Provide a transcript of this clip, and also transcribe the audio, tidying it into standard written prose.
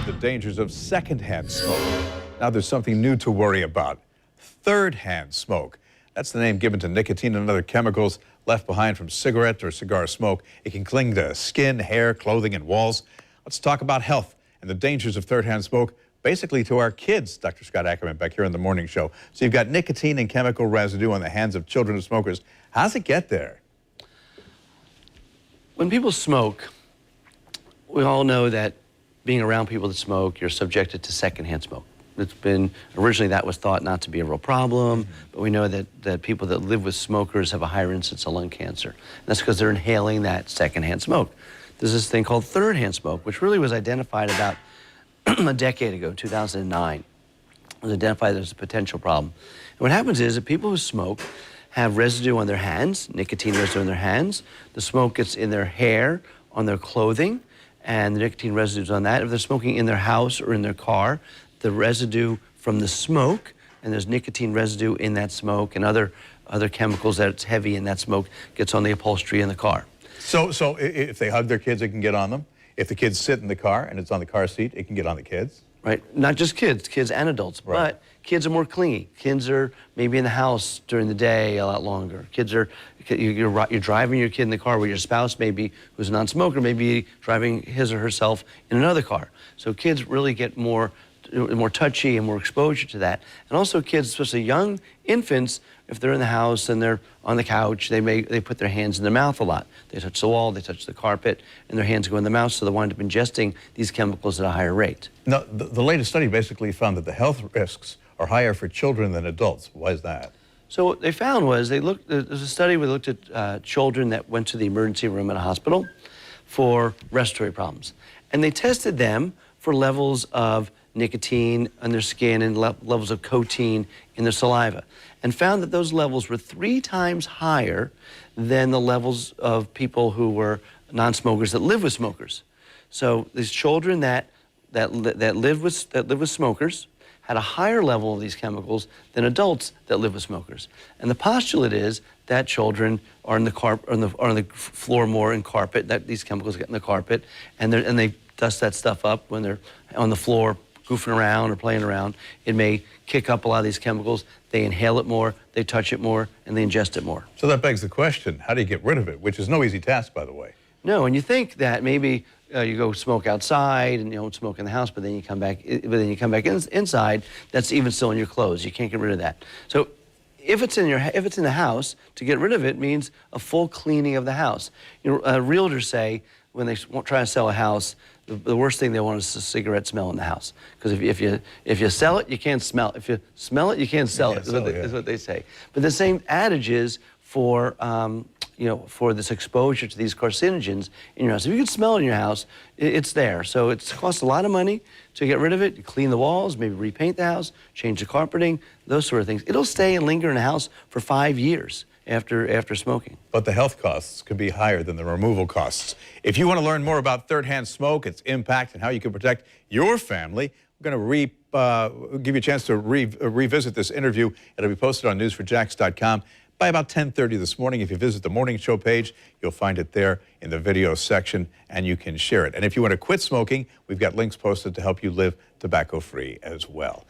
the dangers of secondhand smoke. Now there's something new to worry about: third-hand smoke. That's the name given to nicotine and other chemicals left behind from cigarette or cigar smoke. It can cling to skin, hair, clothing, and walls. Let's talk about health and the dangers of third-hand smoke, basically to our kids. Dr. Scott Ackerman back here on The Morning Show. So you've got nicotine and chemical residue on the hands of children of smokers. How does it get there? When people smoke, we all know that being around people that smoke, you're subjected to secondhand smoke. It's been, originally that was thought not to be a real problem, but we know that people that live with smokers have a higher incidence of lung cancer. And that's because they're inhaling that secondhand smoke. There's this thing called third-hand smoke, which really was identified about a decade ago, 2009. It was identified as a potential problem. And what happens is that people who smoke have residue on their hands, nicotine residue on their hands. The smoke gets in their hair, on their clothing, and the nicotine residues on that. If they're smoking in their house or in their car, the residue from the smoke, and there's nicotine residue in that smoke and other chemicals that's heavy in that smoke, gets on the upholstery in the car. So if they hug their kids, it can get on them. If the kids sit in the car and it's on the car seat, it can get on the kids. Right, not just kids and adults, right. But kids are more clingy. Kids are maybe in the house during the day a lot longer. Kids are, you're driving your kid in the car with your spouse maybe, who's a non-smoker, maybe driving his or herself in another car. So kids really get more touchy and more exposure to that. And also kids, especially young infants, if they're in the house and they're on the couch, they put their hands in their mouth a lot. They touch the wall, they touch the carpet, and their hands go in the mouth, so they wind up ingesting these chemicals at a higher rate. Now, the latest study basically found that the health risks are higher for children than adults. Why is that? So what they found was, there's a study where they looked at children that went to the emergency room at a hospital for respiratory problems. And they tested them for levels of nicotine on their skin and levels of codeine in their saliva, and found that those levels were 3 times higher than the levels of people who were non-smokers that live with smokers. So these children that live with smokers had a higher level of these chemicals than adults that live with smokers. And the postulate is that children are on the floor more in carpet, that these chemicals get in the carpet, and they dust that stuff up when they're on the floor goofing around or playing around. It may kick up a lot of these chemicals. They inhale it more, they touch it more, and they ingest it more. So that begs the question, how do you get rid of it? Which is no easy task, by the way. No, and you think that maybe you go smoke outside and you don't smoke in the house, but then you come back inside, that's even still in your clothes. You can't get rid of that. So if it's in the house, to get rid of it means a full cleaning of the house. You know, realtors say when they try to sell a house, the worst thing they want is a cigarette smell in the house. Because if you sell it, you can't smell it. If you smell it, you can't sell it, is what they say. But the same adage is for, for this exposure to these carcinogens in your house. If you can smell it in your house, it's there. So it costs a lot of money to get rid of it. You clean the walls, maybe repaint the house, change the carpeting, those sort of things. It'll stay and linger in the house for 5 years after smoking. But the health costs could be higher than the removal costs. If you want to learn more about third-hand smoke, its impact, and how you can protect your family, we're going to give you a chance to revisit this interview. It'll be posted on news4jax.com by about 10:30 this morning. If you visit the Morning Show page, you'll find it there in the video section, and you can share it. And if you want to quit smoking, we've got links posted to help you live tobacco-free as well.